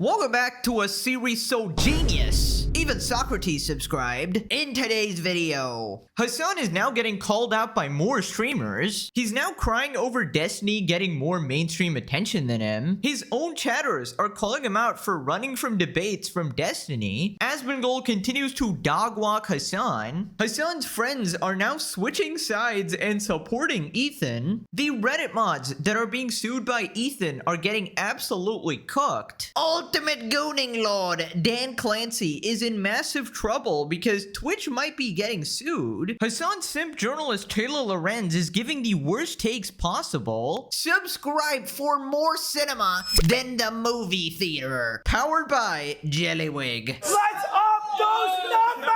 Welcome back to a series so genius, even Socrates subscribed. In today's video, Hasan is now getting called out by more streamers. He's now crying over Destiny getting more mainstream attention than him. His own chatters are calling him out for running from debates from Destiny. Asmongold continues to dogwalk Hasan. Hasan's friends are now switching sides and supporting Ethan. The Reddit mods that are being sued by Ethan are getting absolutely cooked. Ultimate Gooning Lord Dan Clancy is in massive trouble because Twitch might be getting sued. Hasan simp journalist Taylor Lorenz is giving the worst takes possible. Subscribe for more cinema than the movie theater. Powered by Jellywig. Let's up those numbers!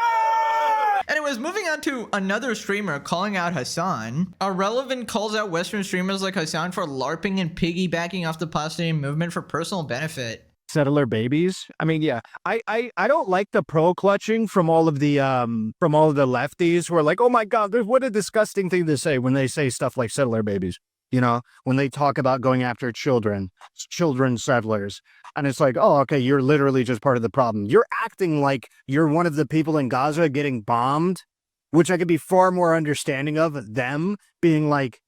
Anyways, moving on to another streamer calling out Hasan. Irrelevant calls out Western streamers like Hasan for LARPing and piggybacking off the Palestinian movement for personal benefit. Settler babies. I mean, yeah, I don't like the pro clutching from all of the lefties who are like, oh my god, what a disgusting thing to say when they say stuff like settler babies. You know, when they talk about going after children settlers, and it's like, oh, okay, you're literally just part of the problem. You're acting like you're one of the people in Gaza getting bombed, which I could be far more understanding of them being like,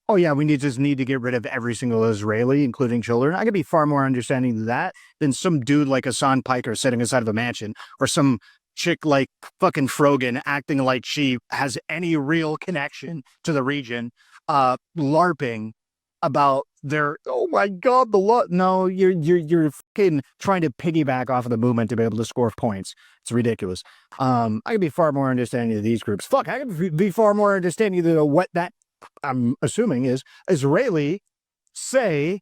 oh yeah, we just need to get rid of every single Israeli, including children. I could be far more understanding of that than some dude like Hasan Piker sitting inside of a mansion, or some chick like fucking Frogan acting like she has any real connection to the region, LARPing about their, oh my god, no, you're fucking trying to piggyback off of the movement to be able to score points. It's ridiculous. I could be far more understanding of these groups. Fuck, I could be far more understanding of what that I'm assuming is Israeli say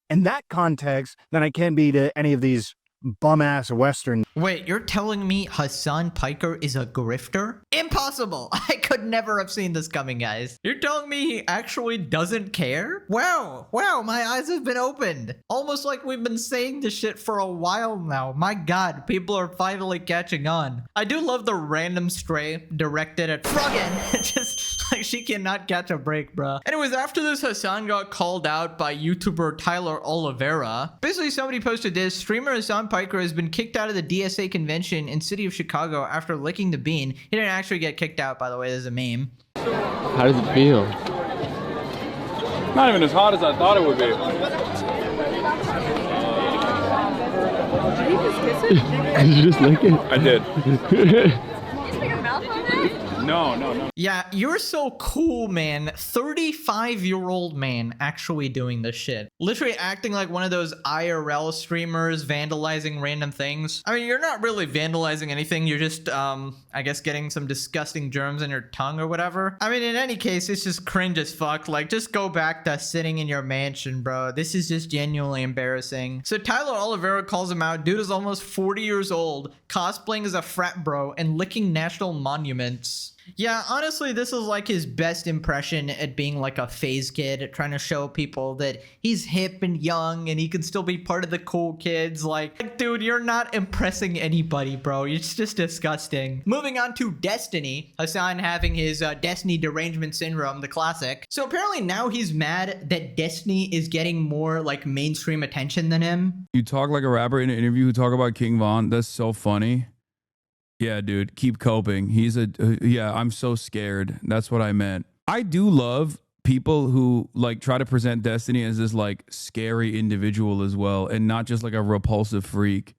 in that context than I can be to any of these bum-ass Western. Wait, you're telling me Hasan Piker is a grifter? Impossible! I could never have seen this coming, guys. You're telling me he actually doesn't care? Wow, my eyes have been opened. Almost like we've been saying this shit for a while now. My god, people are finally catching on. I do love the random stray directed at Froggen. Just like she cannot catch a break, bruh. Anyways, after this, Hasan got called out by YouTuber Tyler Oliveira. Basically, somebody posted this. Streamer Hasan Piker has been kicked out of the DSA convention in city of Chicago after licking the bean. He didn't actually get kicked out, by the way. This is a meme. How does it feel? Not even as hot as I thought it would be. Did you just kiss it? Did you just lick it? I did. Did you put your mouth on it? No. Yeah, you're so cool, man. 35-year-old man actually doing this shit. Literally acting like one of those IRL streamers vandalizing random things. I mean, you're not really vandalizing anything. You're just, I guess getting some disgusting germs in your tongue or whatever. I mean, in any case, it's just cringe as fuck. Like, just go back to sitting in your mansion, bro. This is just genuinely embarrassing. So Tyler Oliveira calls him out. Dude is almost 40 years old, cosplaying as a frat bro and licking national monuments. Yeah, honestly, this is like his best impression at being like a phase kid, at trying to show people that he's hip and young and he can still be part of the cool kids. Like, dude, you're not impressing anybody, bro. It's just disgusting. Moving on to Destiny. Hasan having his Destiny derangement syndrome, the classic. So apparently now he's mad that Destiny is getting more like mainstream attention than him. You talk like a rapper in an interview who talk about King Von. That's so funny. Yeah, dude, keep coping. He's yeah, I'm so scared. That's what I meant. I do love people who like try to present Destiny as this like scary individual as well, and not just like a repulsive freak.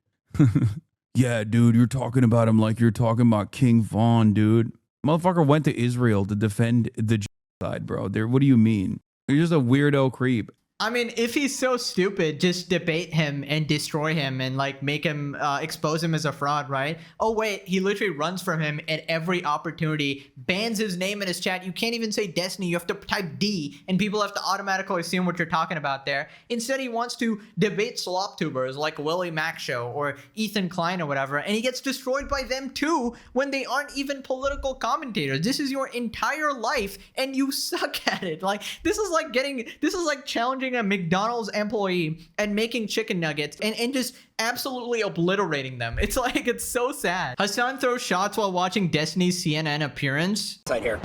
Yeah, dude, you're talking about him like you're talking about King Von, dude. Motherfucker went to Israel to defend the genocide, bro. What do you mean? You're just a weirdo creep. I mean, if he's so stupid, just debate him and destroy him and like make him expose him as a fraud, right? Oh wait, he literally runs from him at every opportunity, bans his name in his chat. You can't even say Destiny. You have to type D and people have to automatically assume what you're talking about there. Instead, he wants to debate slop tubers like Willie Mac Show or Ethan Klein or whatever, and he gets destroyed by them too when they aren't even political commentators. This is your entire life and you suck at it. Like, this is like challenging a McDonald's employee and making chicken nuggets and just absolutely obliterating them. It's like, it's so sad. Hasan throws shots while watching Destiny's CNN appearance. Right here.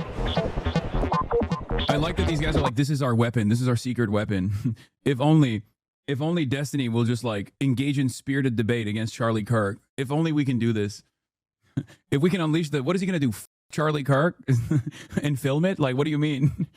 I like that these guys are like, this is our weapon. This is our secret weapon. If only If only Destiny will just like engage in spirited debate against Charlie Kirk. If only we can do this. If we can unleash what is he going to do? Charlie Kirk and film it? Like, what do you mean?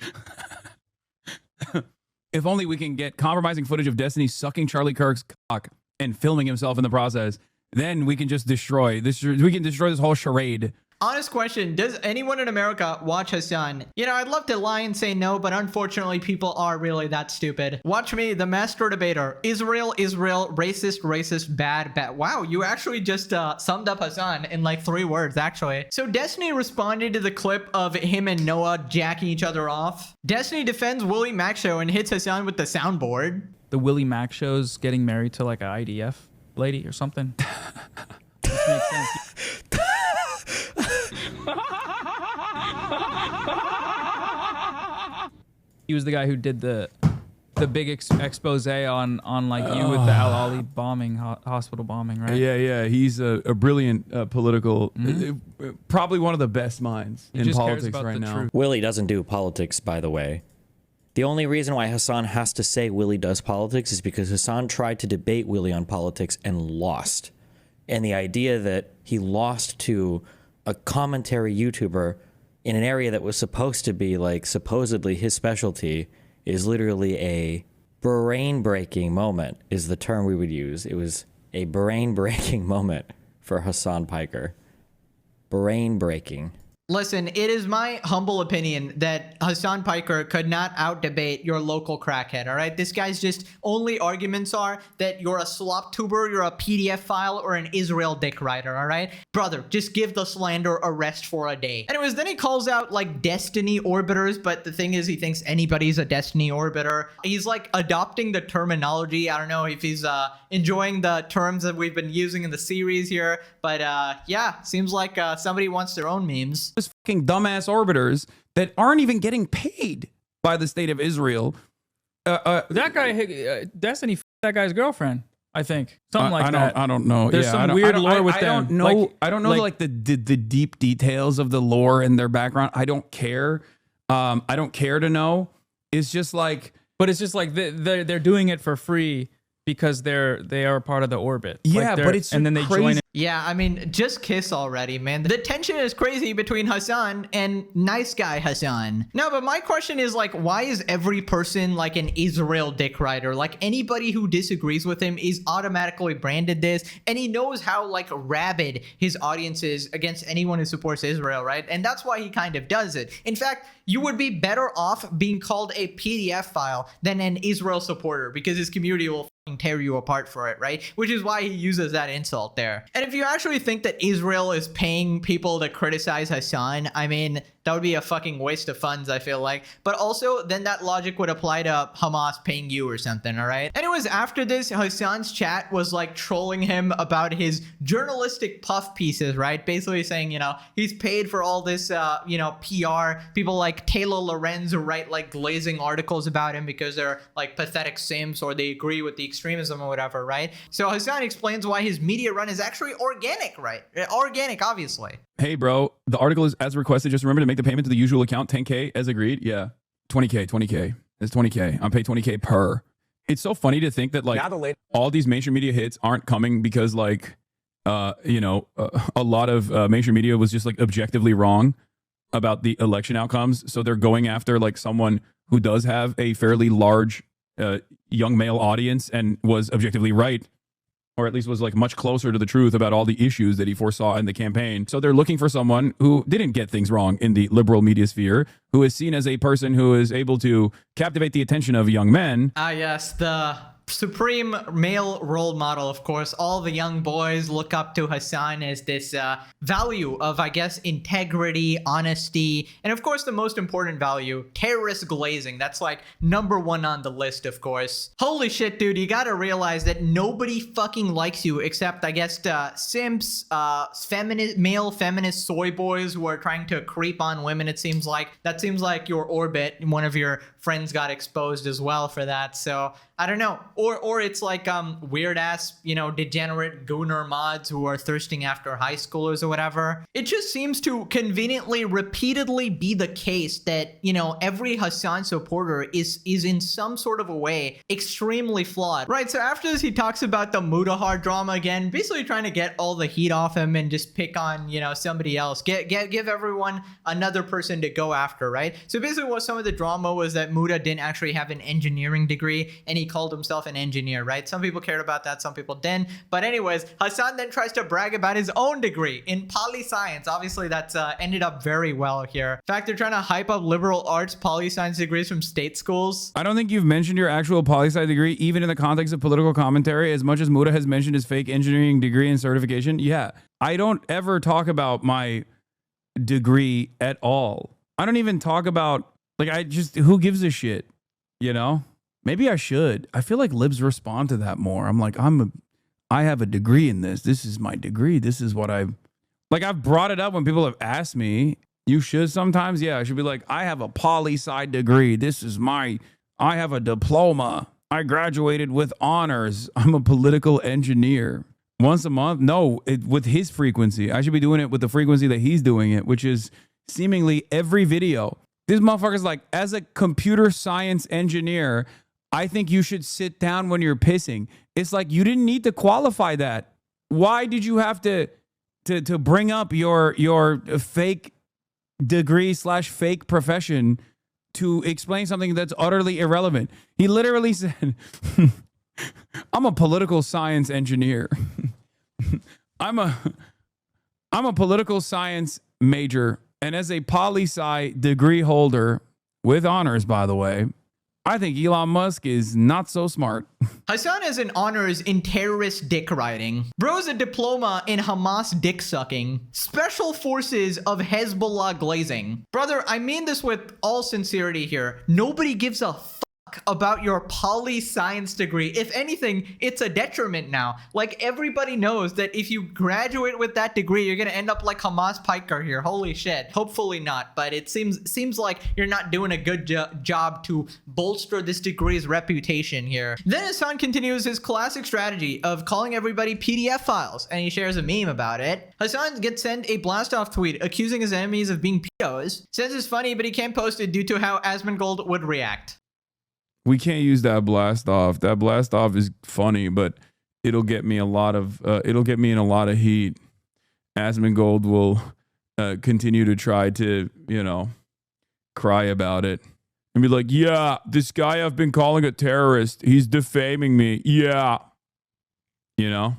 If only we can get compromising footage of Destiny sucking Charlie Kirk's cock and filming himself in the process, then we can just destroy this. We can destroy this whole charade. Honest question, does anyone in America watch Hassan? You know, I'd love to lie and say no, but unfortunately people are really that stupid. Watch me, the master debater. Israel, racist, bad. Wow, you actually just summed up Hassan in like 3 words, actually. So Destiny responded to the clip of him and Noah jacking each other off. Destiny defends Willie Mac Show and hits Hassan with the soundboard. The Willie Mac Show's getting married to like an IDF lady or something. This makes sense. He was the guy who did the big expose on like you with the Al Ali bombing, hospital bombing, right? Yeah. He's a brilliant political, probably one of the best minds in politics right now. Truth. Willie doesn't do politics, by the way. The only reason why Hassan has to say Willie does politics is because Hassan tried to debate Willie on politics and lost. And the idea that he lost to a commentary YouTuber in an area that was supposed to be like supposedly his specialty is literally a brain-breaking moment is the term we would use. It was a brain-breaking moment for Hassan Piker. Brain-breaking. Listen, it is my humble opinion that Hassan Piker could not out-debate your local crackhead, all right? This guy's just only arguments are that you're a slop tuber, you're a PDF file, or an Israel dick rider, all right? Brother, just give the slander a rest for a day. Anyways, then he calls out, like, Destiny orbiters, but the thing is he thinks anybody's a Destiny orbiter. He's, like, adopting the terminology. I don't know if he's enjoying the terms that we've been using in the series here, but yeah, seems like somebody wants their own memes. Fucking dumbass orbiters that aren't even getting paid by the state of Israel. That guy, Destiny, that guy's girlfriend, I think. Something like that. I don't know. There's some weird lore with them. I don't know like the deep details of the lore and their background. I don't care. I don't care to know. It's just like, but it's just like they're doing it for free because they are part of the orbit. Yeah, like but it's and then they crazy. join it. Yeah, I mean, just kiss already, man. The tension is crazy between Hassan and nice guy Hassan. No, but my question is, like, why is every person like an Israel dick rider? Like, anybody who disagrees with him is automatically branded this, and he knows how, like, rabid his audience is against anyone who supports Israel, right? And that's why he kind of does it. In fact, you would be better off being called a PDF file than an Israel supporter, because his community will tear you apart for it, right? Which is why he uses that insult there. And if you actually think that Israel is paying people to criticize Hassan, I mean, that would be a fucking waste of funds, I feel like. But also, then that logic would apply to Hamas paying you or something, all right? Anyways, after this, Hassan's chat was like trolling him about his journalistic puff pieces, right? Basically saying, you know, he's paid for all this, you know, PR. People like Taylor Lorenz who write like glazing articles about him because they're like pathetic simps or they agree with the extremism or whatever, right? So Hassan explains why his media run is actually organic, right? Organic, obviously. Hey, bro, the article is as requested. Just remember to make the payment to the usual account, 10K as agreed. Yeah, 20K. It's 20K. I'm paid 20K per. It's so funny to think that like all these mainstream media hits aren't coming because like, you know, a lot of mainstream media was just like objectively wrong about the election outcomes. So they're going after like someone who does have a fairly large young male audience and was objectively right, or at least was like much closer to the truth about all the issues that he foresaw in the campaign. So they're looking for someone who didn't get things wrong in the liberal media sphere, who is seen as a person who is able to captivate the attention of young men. Ah, yes, the supreme male role model, of course. All the young boys look up to Hassan as this value of, I guess, integrity, honesty, and of course the most important value, terrorist glazing. That's like #1 on the list, of course. Holy shit, dude, you gotta realize that nobody fucking likes you except, I guess, simps, male feminist soy boys who are trying to creep on women, it seems like. That seems like your orbit. One of your friends got exposed as well for that. So I don't know. Or it's like weird ass, you know, degenerate gooner mods who are thirsting after high schoolers or whatever. It just seems to conveniently repeatedly be the case that, you know, every Hasan supporter is in some sort of a way extremely flawed. Right, so after this he talks about the Mudahar drama again, basically trying to get all the heat off him and just pick on, you know, somebody else. Give everyone another person to go after, right? So basically what some of the drama was that Muda didn't actually have an engineering degree and he called himself an engineer, right? Some people cared about that, some people didn't. But anyways, Hasan then tries to brag about his own degree in poli-science. Obviously that's ended up very well here. In fact, they're trying to hype up liberal arts poli-science degrees from state schools. I don't think you've mentioned your actual poli-sci degree, even in the context of political commentary, as much as Muda has mentioned his fake engineering degree and certification. Yeah, I don't ever talk about my degree at all. I don't even talk about, like, I just, who gives a shit, you know? Maybe I should. I feel like libs respond to that more. I'm like, I have a degree in this. This is my degree. This is what I've brought it up when people have asked me. You should sometimes. Yeah, I should be like, I have a poli-sci degree. I have a diploma. I graduated with honors. I'm a political engineer. Once a month? No, with his frequency. I should be doing it with the frequency that he's doing it, which is seemingly every video. This motherfucker's like, as a computer science engineer, I think you should sit down when you're pissing. It's like, you didn't need to qualify that. Why did you have to bring up your fake degree / fake profession to explain something that's utterly irrelevant? He literally said, I'm a political science engineer. I'm a political science major. And as a poli-sci degree holder with honors, by the way, I think Elon Musk is not so smart. Hasan has an honors in terrorist dick riding. Bro's a diploma in Hamas dick sucking. Special forces of Hezbollah glazing. Brother, I mean this with all sincerity here. Nobody gives a fuck about your poli-science degree. If anything, it's a detriment now. Like, everybody knows that if you graduate with that degree, you're gonna end up like Hamas Piker here. Holy shit. Hopefully not, but it seems like you're not doing a good job to bolster this degree's reputation here. Then Hasan continues his classic strategy of calling everybody PDF files, and he shares a meme about it. Hasan gets sent a blast-off tweet accusing his enemies of being POs. Says it's funny, but he can't post it due to how Asmongold would react. We can't use that blast off. That blast off is funny, but it'll get me in a lot of heat. Asmongold will continue to try to, you know, cry about it and be like, yeah, this guy I've been calling a terrorist, he's defaming me. Yeah. You know,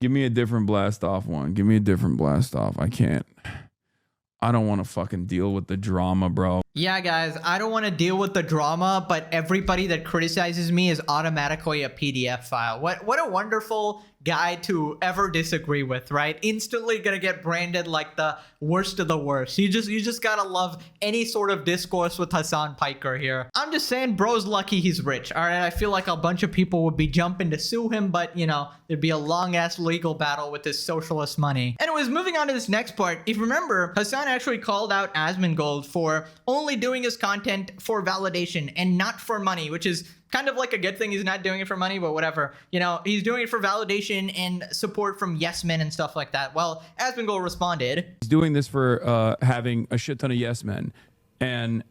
give me a different blast off one. Give me a different blast off. I don't want to fucking deal with the drama, bro. Yeah, guys, I don't want to deal with the drama, but everybody that criticizes me is automatically a PDF file. What a wonderful guy to ever disagree with, right? Instantly gonna get branded like the worst of the worst. You just gotta love any sort of discourse with Hasan Piker here. I'm just saying, bro's lucky he's rich. All right, I feel like a bunch of people would be jumping to sue him, but you know, there'd be a long ass legal battle with this socialist money. Anyways, moving on to this next part. If you remember, Hasan actually called out Asmongold for only doing his content for validation and not for money, which is kind of like a good thing. He's not doing it for money, but whatever. You know, he's doing it for validation and support from yes men and stuff like that. Well, Asmongold responded. He's doing this for having a shit ton of yes men. And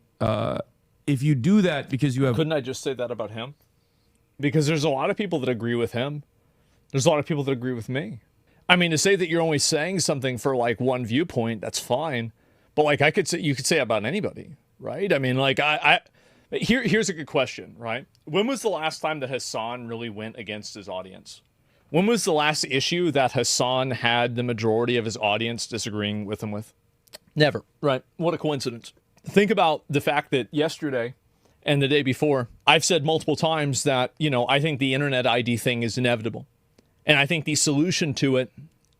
if you do that because you have... Couldn't I just say that about him? Because there's a lot of people that agree with him. There's a lot of people that agree with me. I mean, to say that you're only saying something for like one viewpoint, that's fine. But like you could say about anybody, right? I mean, like here's a good question, right? When was the last time that Hasan really went against his audience? When was the last issue that Hasan had the majority of his audience disagreeing with him with? Never, right? What a coincidence. Think about the fact that yesterday and the day before, I've said multiple times that, you know, I think the internet ID thing is inevitable. And I think the solution to it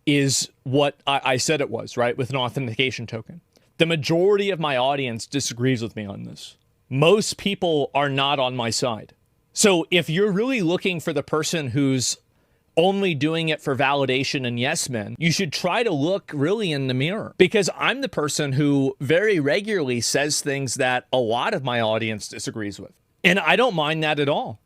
is what I said it was, right? With an authentication token. The majority of my audience disagrees with me on this. Most people are not on my side. So if you're really looking for the person who's only doing it for validation and yes men, you should try to look really in the mirror, because I'm the person who very regularly says things that a lot of my audience disagrees with. And I don't mind that at all.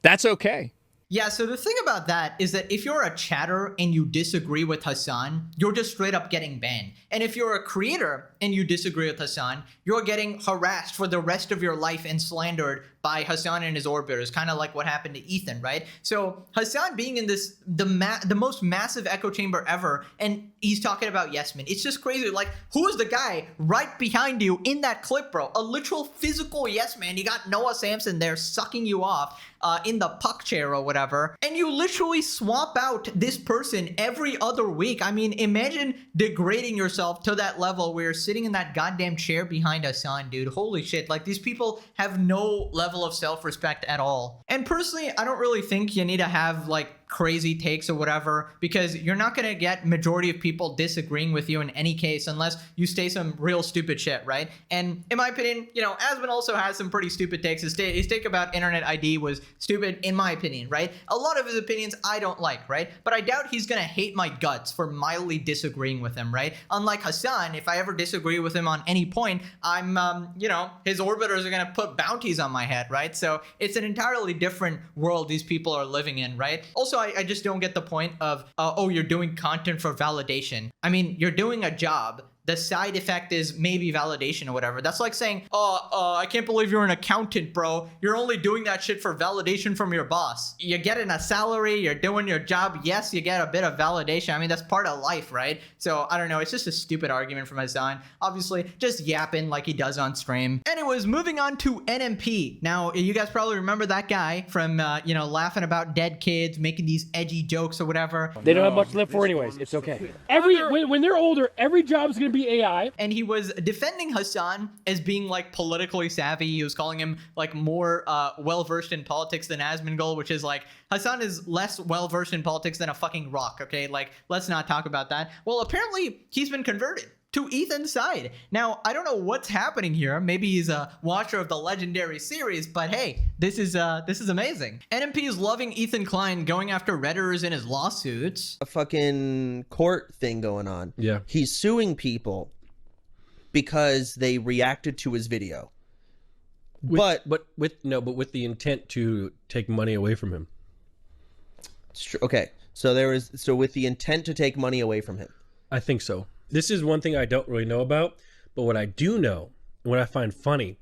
That's okay. Yeah, so the thing about that is that if you're a chatter and you disagree with Hasan, you're just straight up getting banned. And if you're a creator and you disagree with Hasan, you're getting harassed for the rest of your life and slandered by Hasan and his orbiters, kind of like what happened to Ethan, right? So Hasan being in this, the most massive echo chamber ever, and he's talking about Yesman. It's just crazy. Like, who is the guy right behind you in that clip, bro? A literal physical yes man. You got Noah Samson there sucking you off in the puck chair or whatever, and you literally swap out this person every other week. I mean, imagine degrading yourself to that level where you're sitting in that goddamn chair behind Hasan, dude. Holy shit. Like, these people have no level of self-respect at all. And personally, I don't really think you need to have like crazy takes or whatever, because you're not going to get majority of people disagreeing with you in any case unless you say some real stupid shit, right? And in my opinion, you know, Asmon also has some pretty stupid takes. His take about internet ID was stupid in my opinion, right? A lot of his opinions I don't like, right? But I doubt he's going to hate my guts for mildly disagreeing with him, right? Unlike Hasan, if I ever disagree with him on any point, I'm, you know, his orbiters are going to put bounties on my head, right? So it's an entirely different world these people are living in, right? Also, I just don't get the point of, oh, you're doing content for validation. I mean, you're doing a job. The side effect is maybe validation or whatever. That's like saying, I can't believe you're an accountant, bro. You're only doing that shit for validation from your boss. You're getting a salary, you're doing your job. Yes, you get a bit of validation. I mean, that's part of life, right? So I don't know. It's just a stupid argument from Hasan. Obviously, just yapping like he does on stream. Anyways, moving on to NMP. Now, you guys probably remember that guy from, you know, laughing about dead kids, making these edgy jokes or whatever. They don't have much to live for anyways. It's okay. When they're older, every job's going to be AI. And he was defending Hasan as being like politically savvy. He was calling him like more well-versed in politics than Asmongold, which is like, Hasan is less well-versed in politics than a fucking rock, okay? Like, let's not talk about that. Well, apparently he's been converted to Ethan's side. Now, I don't know what's happening here. Maybe he's a watcher of the legendary series, but hey, this is amazing. NMP is loving Ethan Klein going after Redditors in his lawsuits. A fucking court thing going on. Yeah. He's suing people because they reacted to his video. But with the intent to take money away from him. Okay. So with the intent to take money away from him. I think so. This is one thing I don't really know about, but what I do know, what I find funny,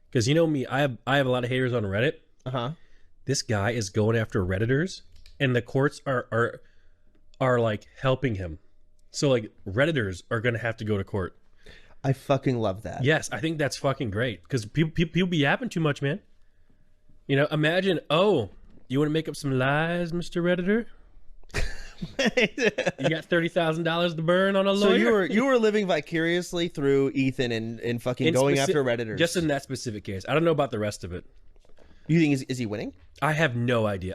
because you know me, I have a lot of haters on Reddit. This guy is going after Redditors, and the courts are like helping him. So like Redditors are gonna have to go to court. I fucking love that. Yes, I think that's fucking great because people be yapping too much, man. You know, imagine, oh, you want to make up some lies, Mr. Redditor? You got $30,000 to burn on a lawyer. So you were living vicariously through Ethan and fucking going after Redditors. Just in that specific case. I don't know about the rest of it. You think is he winning? I have no idea.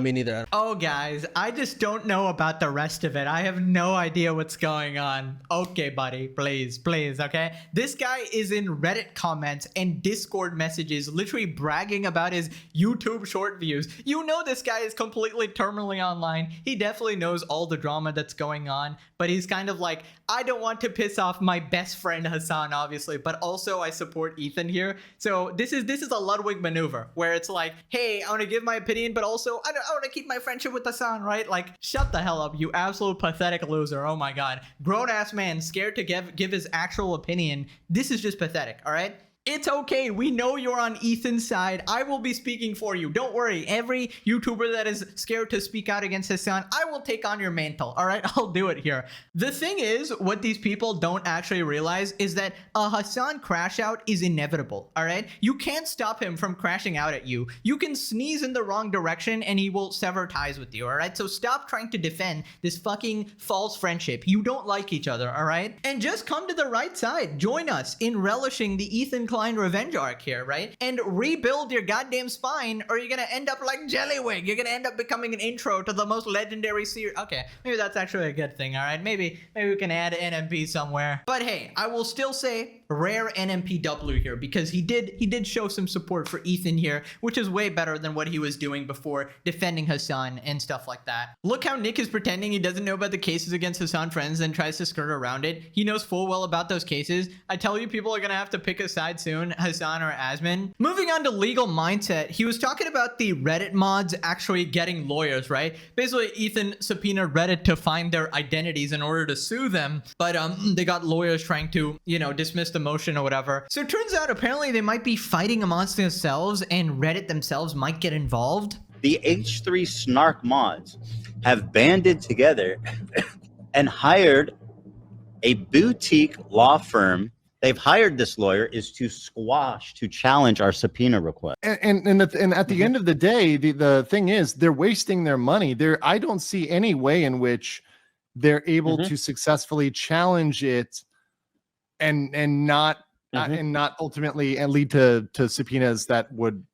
Me neither. Oh, guys, I just don't know about the rest of it. I have no idea what's going on. Okay, buddy, please, okay? This guy is in Reddit comments and Discord messages literally bragging about his YouTube short views. You know this guy is completely terminally online. He definitely knows all the drama that's going on, but he's kind of like, I don't want to piss off my best friend Hasan, obviously, but also I support Ethan here. So this is a Ludwig maneuver where it's like, hey, I want to give my opinion, but also I want to keep my friendship with Hasan, right? Like, shut the hell up, you absolute pathetic loser. Oh my god. Grown-ass man scared to give his actual opinion. This is just pathetic, all right? It's okay. We know you're on Ethan's side. I will be speaking for you. Don't worry. Every YouTuber that is scared to speak out against Hasan, I will take on your mantle. All right? I'll do it here. The thing is, what these people don't actually realize is that a Hasan crash out is inevitable. All right? You can't stop him from crashing out at you. You can sneeze in the wrong direction and he will sever ties with you. All right? So stop trying to defend this fucking false friendship. You don't like each other. All right? And just come to the right side. Join us in relishing the Ethan Klein revenge arc here, right? And rebuild your goddamn spine, or you're gonna end up like Jellywig. You're gonna end up becoming an intro to the most legendary series. Okay, maybe that's actually a good thing, all right? Maybe we can add NMP somewhere. But hey, I will still say rare NMPW here, because he did show some support for Ethan here, which is way better than what he was doing before, defending Hassan and stuff like that. Look how Nick is pretending he doesn't know about the cases against Hassan Friends and tries to skirt around it. He knows full well about those cases. I tell you, people are gonna have to pick a side soon, Hassan or Asmin. Moving on to legal mindset, he was talking about the Reddit mods actually getting lawyers, right? Basically, Ethan subpoenaed Reddit to find their identities in order to sue them, but they got lawyers trying to, you know, dismiss the motion or whatever. So it turns out apparently they might be fighting amongst themselves and Reddit themselves might get involved. The H3 Snark mods have banded together and hired a boutique law firm. They've hired this lawyer is to challenge our subpoena request. And at the end of the day, the thing is, they're wasting their money. I don't see any way in which they're able to successfully challenge it and not ultimately and lead to subpoenas that would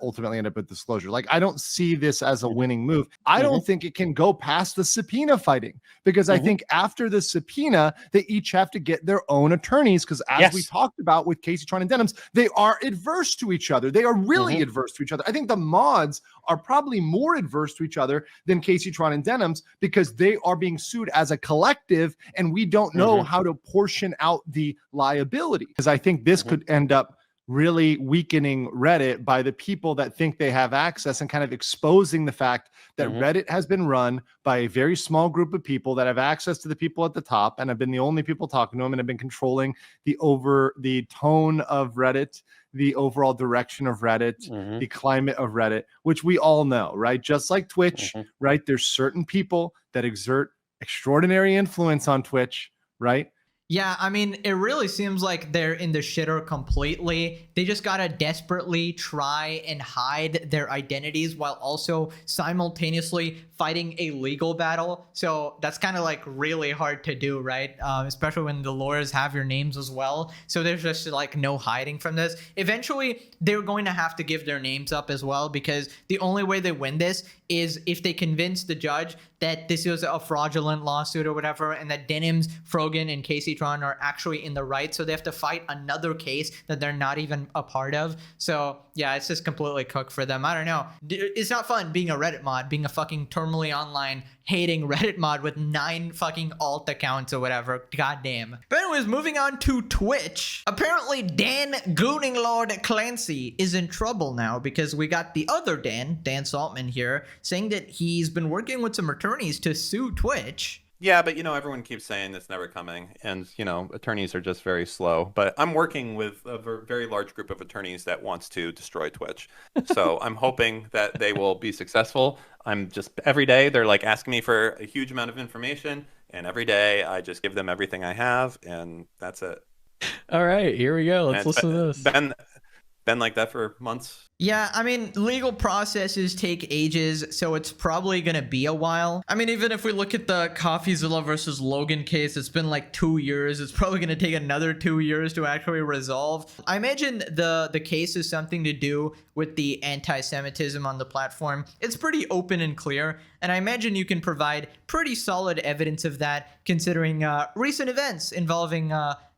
ultimately end up with disclosure. Like, I don't see this as a winning move. I don't think it can go past the subpoena fighting, because I think after the subpoena, they each have to get their own attorneys, because as we talked about with Casey Tron and Denims, they are adverse to each other. They are really adverse to each other. I think the mods are probably more adverse to each other than Casey Tron and Denims, because they are being sued as a collective, and we don't know how to portion out the liability. Because I think this could end up really weakening Reddit by the people that think they have access, and kind of exposing the fact that Reddit has been run by a very small group of people that have access to the people at the top and have been the only people talking to them and have been controlling the tone of Reddit, the overall direction of Reddit, the climate of Reddit, which we all know, right? Just like Twitch, right? There's certain people that exert extraordinary influence on Twitch, right? Yeah, I mean, it really seems like they're in the shitter completely. They just gotta desperately try and hide their identities while also simultaneously fighting a legal battle. So that's kind of like really hard to do, right? Especially when the lawyers have your names as well. So there's just like no hiding from this. Eventually, they're going to have to give their names up as well, because the only way they win this is if they convince the judge that this was a fraudulent lawsuit or whatever, and that Denims, Frogan, and Casey Tron are actually in the right. So they have to fight another case that they're not even a part of. So yeah, it's just completely cooked for them. I don't know. It's not fun being a Reddit mod, being a fucking terminally online hating Reddit mod with 9 fucking alt accounts or whatever. Goddamn. But anyways, moving on to Twitch. Apparently Dan Gooning Lord Clancy is in trouble now, because we got the other Dan Saltman here, saying that he's been working with some attorneys to sue Twitch. Yeah, but, you know, everyone keeps saying it's never coming, and, you know, attorneys are just very slow. But I'm working with a very large group of attorneys that wants to destroy Twitch. So I'm hoping that they will be successful. I'm just, every day, they're, like, asking me for a huge amount of information, and every day I just give them everything I have, and that's it. All right, here we go. Let's listen to this. Been like that for months. Yeah, I mean, legal processes take ages, so it's probably gonna be a while. I mean, even if we look at the CoffeeZilla versus Logan case, it's been like 2 years. It's probably gonna take another 2 years to actually resolve. I imagine the case is something to do with the anti-Semitism on the platform. It's pretty open and clear, and I imagine you can provide pretty solid evidence of that, considering recent events involving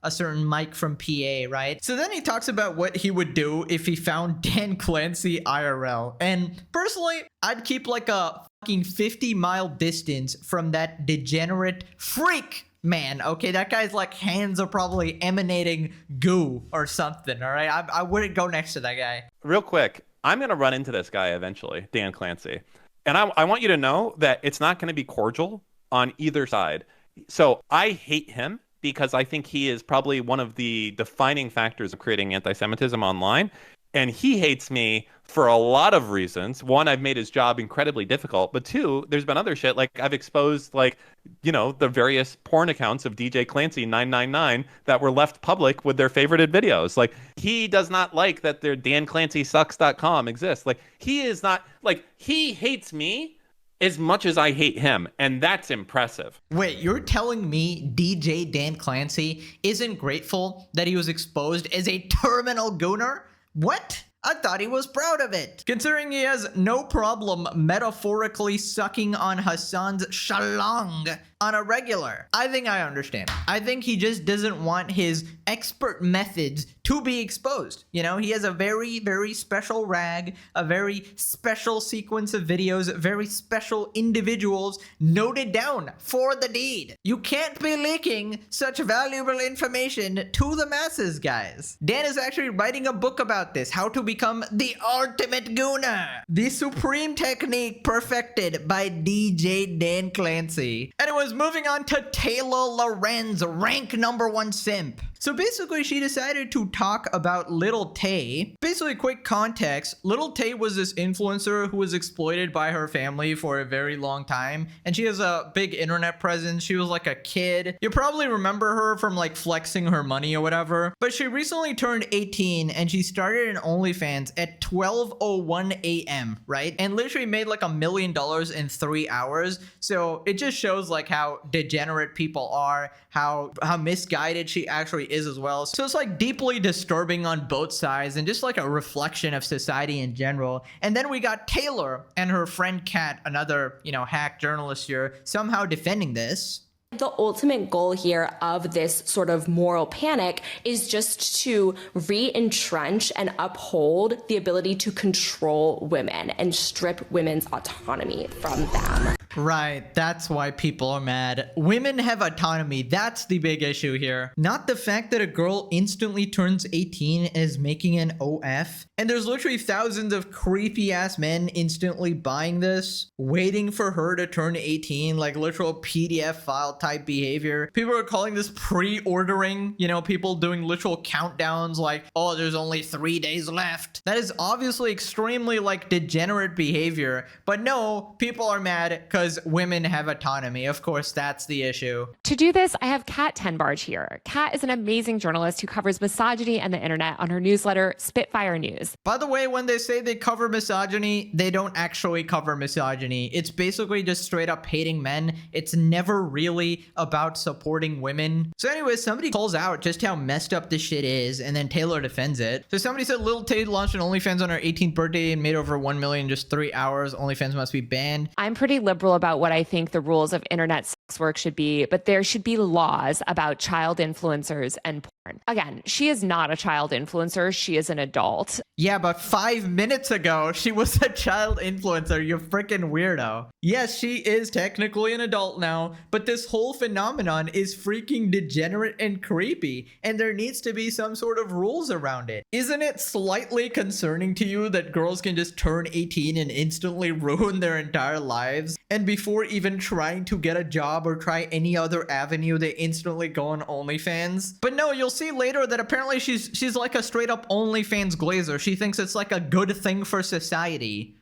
a certain Mike from PA, right? So then he talks about what he would do if he found Dan Clancy IRL. And personally, I'd keep like a fucking 50-mile distance from that degenerate freak man, okay? That guy's like hands are probably emanating goo or something, all right? I wouldn't go next to that guy. Real quick, I'm going to run into this guy eventually, Dan Clancy. And I want you to know that it's not going to be cordial on either side. So I hate him, because I think he is probably one of the defining factors of creating anti-Semitism online. And he hates me for a lot of reasons. One, I've made his job incredibly difficult. But two, there's been other shit. Like, I've exposed, like, you know, the various porn accounts of DJ Clancy 999 that were left public with their favorited videos. Like, he does not like that their DanClancySucks.com exists. Like, he is not, like, he hates me as much as I hate him, and that's impressive. Wait, you're telling me DJ Dan Clancy isn't grateful that he was exposed as a terminal gooner? What? I thought he was proud of it. Considering he has no problem metaphorically sucking on Hassan's shalong on a regular. I think I understand. I think he just doesn't want his expert methods to be exposed. You know, he has a very, very special rag, a very special sequence of videos, very special individuals noted down for the deed. You can't be leaking such valuable information to the masses, guys. Dan is actually writing a book about this, how to become the ultimate gooner. The supreme technique perfected by DJ Dan Clancy. Anyways, moving on to Taylor Lorenz, rank #1 simp. So basically, she decided to talk about Little Tay. Basically, quick context, Little Tay was this influencer who was exploited by her family for a very long time, and she has a big internet presence. She was like a kid. You probably remember her from like flexing her money or whatever, but she recently turned 18 and she started an OnlyFans at 12:01 a.m., right? And literally made like $1 million in 3 hours. So it just shows like how degenerate people are, how misguided she actually is as well. So it's like deeply disturbing on both sides and just like a reflection of society in general. And then we got Taylor and her friend Kat, another, you know, hack journalist here, somehow defending this. The ultimate goal here of this sort of moral panic is just to re-entrench and uphold the ability to control women and strip women's autonomy from them. Right, that's why people are mad. Women have autonomy, that's the big issue here. Not the fact that a girl instantly turns 18 and is making an OF. And there's literally thousands of creepy ass men instantly buying this, waiting for her to turn 18, like literal PDF file type behavior. People are calling this pre-ordering, you know, people doing literal countdowns like, oh, there's only 3 days left. That is obviously extremely like degenerate behavior, but no, people are mad because women have autonomy. Of course, that's the issue. To do this, I have Kat Tenbarge here. Kat is an amazing journalist who covers misogyny and the internet on her newsletter, Spitfire News. By the way, when they say they cover misogyny, they don't actually cover misogyny. It's basically just straight up hating men. It's never really about supporting women. So anyways, somebody calls out just how messed up this shit is, and then Taylor defends it. So somebody said Lil Tay launched an OnlyFans on her 18th birthday and made over 1 million in just 3 hours. OnlyFans must be banned. I'm pretty liberal about what I think the rules of internet sex work should be, but there should be laws about child influencers and porn. Again, she is not a child influencer. She is an adult. Yeah, but 5 minutes ago, she was a child influencer, you freaking weirdo. Yes, she is technically an adult now, but this whole phenomenon is freaking degenerate and creepy, and there needs to be some sort of rules around it. Isn't it slightly concerning to you that girls can just turn 18 and instantly ruin their entire lives, and before even trying to get a job or try any other avenue, they instantly go on OnlyFans? But no, you'll see later that apparently she's like a straight up OnlyFans glazer. She thinks it's like a good thing for society.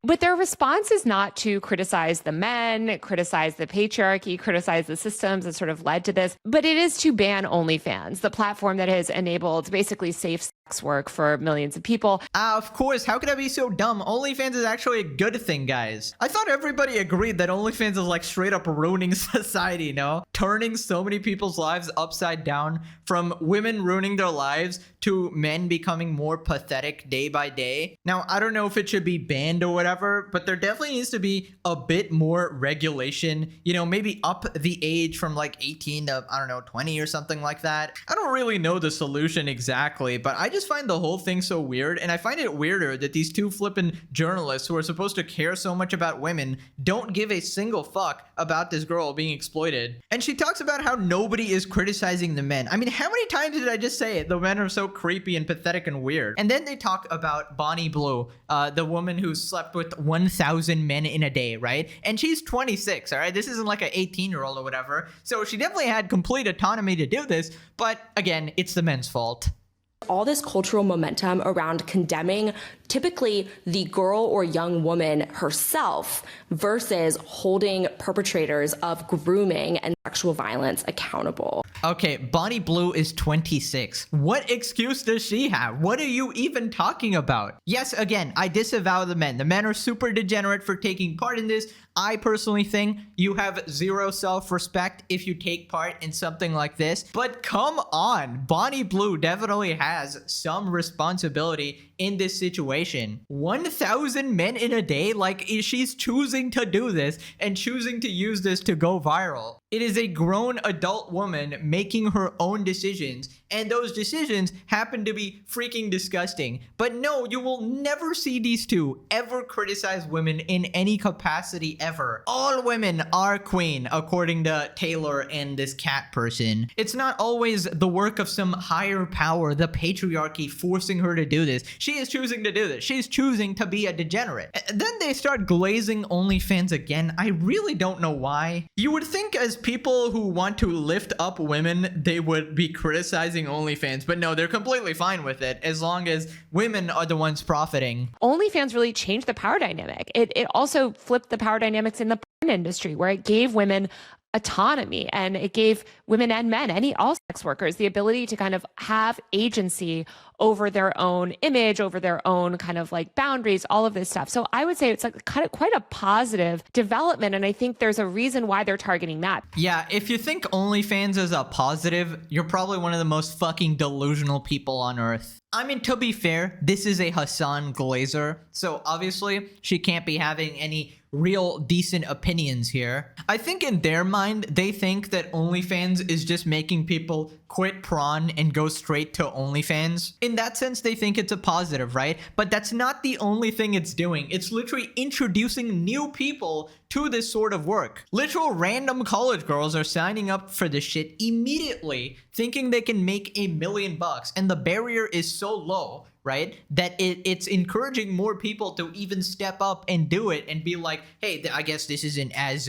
But their response is not to criticize the men, criticize the patriarchy, criticize the systems that sort of led to this, but it is to ban OnlyFans, the platform that has enabled basically safe sex work for millions of people. Of course, how could I be so dumb? OnlyFans is actually a good thing, guys. I thought everybody agreed that OnlyFans is like straight up ruining society, no? Turning so many people's lives upside down, from women ruining their lives to men becoming more pathetic day by day. Now, I don't know if it should be banned or whatever, but there definitely needs to be a bit more regulation, you know, maybe up the age from like 18 to, I don't know, 20 or something like that. I don't really know the solution exactly, but I just find the whole thing so weird, and I find it weirder that these two flippin' journalists who are supposed to care so much about women don't give a single fuck about this girl being exploited. And she talks about how nobody is criticizing the men. I mean, how many times did I just say it? The men are so creepy and pathetic and weird. And then they talk about Bonnie Blue, the woman who slept with 1,000 men in a day, right? And she's 26, all right? This isn't like an 18-year-old or whatever. So she definitely had complete autonomy to do this, but again, it's the men's fault. All this cultural momentum around condemning typically the girl or young woman herself versus holding perpetrators of grooming and sexual violence accountable. Okay, Bonnie Blue is 26. What excuse does she have? What are you even talking about? Yes, again, I disavow the men. The men are super degenerate for taking part in this. I personally think you have zero self-respect if you take part in something like this. But come on, Bonnie Blue definitely has some responsibility in this situation. 1,000 men in a day? Like, she's choosing to do this and choosing to use this to go viral. It is a grown adult woman making her own decisions, and those decisions happen to be freaking disgusting. But no, you will never see these two ever criticize women in any capacity ever. All women are queen, according to Taylor and this cat person. It's not always the work of some higher power, the patriarchy, forcing her to do this. She is choosing to do this. She's choosing to be a degenerate. Then they start glazing OnlyFans again. I really don't know why. You would think as people who want to lift up women, they would be criticizing OnlyFans, but no, they're completely fine with it as long as women are the ones profiting. OnlyFans really changed the power dynamic. It also flipped the power dynamics in the porn industry, where it gave women autonomy, and it gave women and men, all sex workers, the ability to kind of have agency over their own image, over their own kind of like boundaries, all of this stuff. So I would say it's like kind of quite a positive development, and I think there's a reason why they're targeting that. Yeah, if you think OnlyFans is a positive, you're probably one of the most fucking delusional people on earth. I mean, to be fair, this is a Hassan Glazer, so obviously she can't be having any real decent opinions here. I think in their mind, they think that OnlyFans is just making people quit prawn and go straight to OnlyFans. In that sense, they think it's a positive, right? But that's not the only thing it's doing. It's literally introducing new people to this sort of work. Literal random college girls are signing up for this shit immediately, thinking they can make $1 million, and the barrier is so low, right, that it's encouraging more people to even step up and do it and be like, hey, I guess this isn't as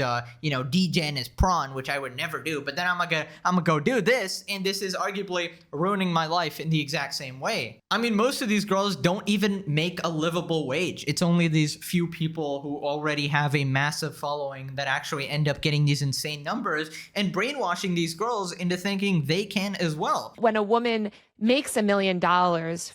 degen as prawn, which I would never do, but then I'm gonna go do this, and this is arguably ruining my life in the exact same way. I mean, most of these girls don't even make a livable wage. It's only these few people who already have a massive following that actually end up getting these insane numbers and brainwashing these girls into thinking they can as well. When a woman makes $1 million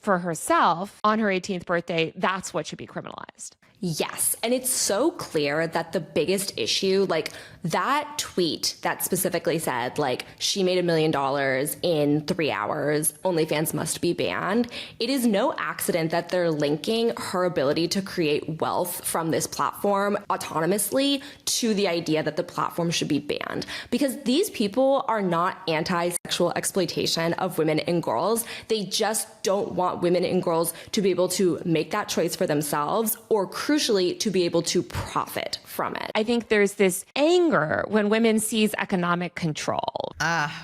for herself on her 18th birthday, that's what should be criminalized. Yes. And it's so clear that the biggest issue, like that tweet that specifically said, like, she made $1 million in 3 hours, OnlyFans must be banned. It is no accident that they're linking her ability to create wealth from this platform autonomously to the idea that the platform should be banned. Because these people are not anti-sexual exploitation of women and girls. They just don't want women and girls to be able to make that choice for themselves, or crucially, to be able to profit from it. I think there's this anger when women seize economic control.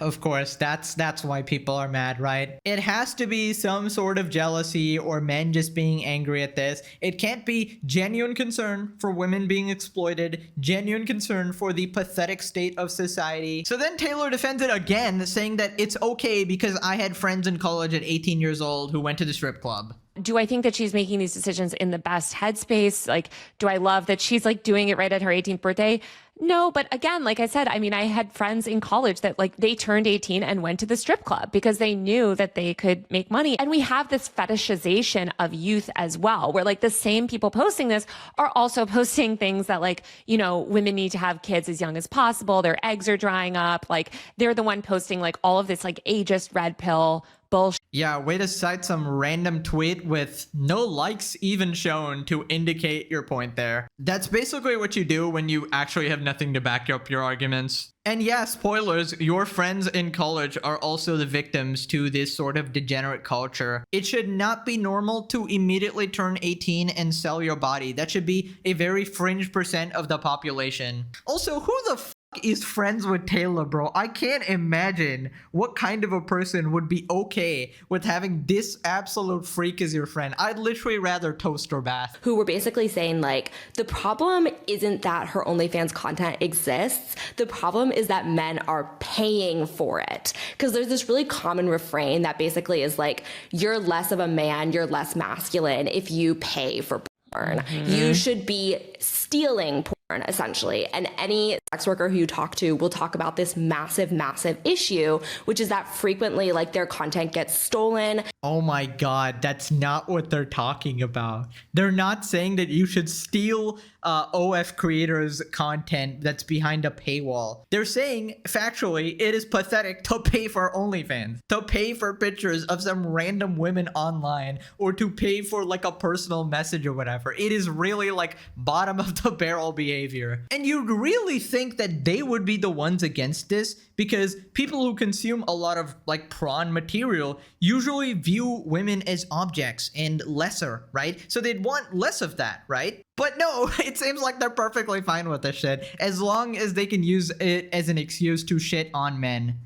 Of course, that's why people are mad, right? It has to be some sort of jealousy or men just being angry at this. It can't be genuine concern for women being exploited, genuine concern for the pathetic state of society. So then Taylor defends it again, saying that it's okay because I had friends in college at 18 years old who went to the strip club. Do I think that she's making these decisions in the best headspace? Like, do I love that she's like doing it right at her 18th birthday? No, but again, like I said, I mean, I had friends in college that like they turned 18 and went to the strip club because they knew that they could make money. And we have this fetishization of youth as well, where like the same people posting this are also posting things that like, women need to have kids as young as possible. Their eggs are drying up. Like they're the one posting like all of this like ageist red pill bullshit. Yeah, way to cite some random tweet with no likes even shown to indicate your point there. That's basically what you do when you actually have nothing to back up your arguments. And yeah, spoilers, your friends in college are also the victims to this sort of degenerate culture. It should not be normal to immediately turn 18 and sell your body. That should be a very fringe % of the population. Also, who the f is friends with Taylor, bro? I can't imagine what kind of a person would be okay with having this absolute freak as your friend. I'd literally rather toast or bath. Who were basically saying like, the problem isn't that her OnlyFans content exists. The problem is that men are paying for it. Because there's this really common refrain that basically is like, you're less of a man, you're less masculine if you pay for porn. You should be stealing porn, essentially. And any sex worker who you talk to will talk about this massive, massive issue, which is that frequently like their content gets stolen. Oh my God, that's not what they're talking about. They're not saying that you should steal OF creators content that's behind a paywall. They're saying, factually, it is pathetic to pay for OnlyFans, to pay for pictures of some random women online, or to pay for like a personal message or whatever. It is really like bottom of the barrel behavior. And you'd really think that they would be the ones against this, because people who consume a lot of like prawn material usually view women as objects and lesser, right? So they'd want less of that, right? But no, it seems like they're perfectly fine with this shit as long as they can use it as an excuse to shit on men.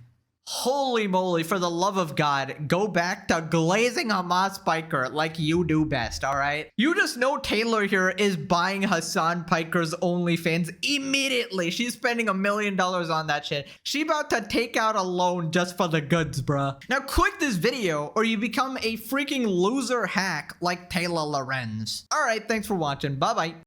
Holy moly, for the love of God, go back to glazing Hamas Piker like you do best, alright? You just know Taylor here is buying Hassan Piker's OnlyFans immediately. She's spending $1 million on that shit. She about to take out a loan just for the goods, bruh. Now quit this video or you become a freaking loser hack like Taylor Lorenz. Alright, thanks for watching. Bye-bye.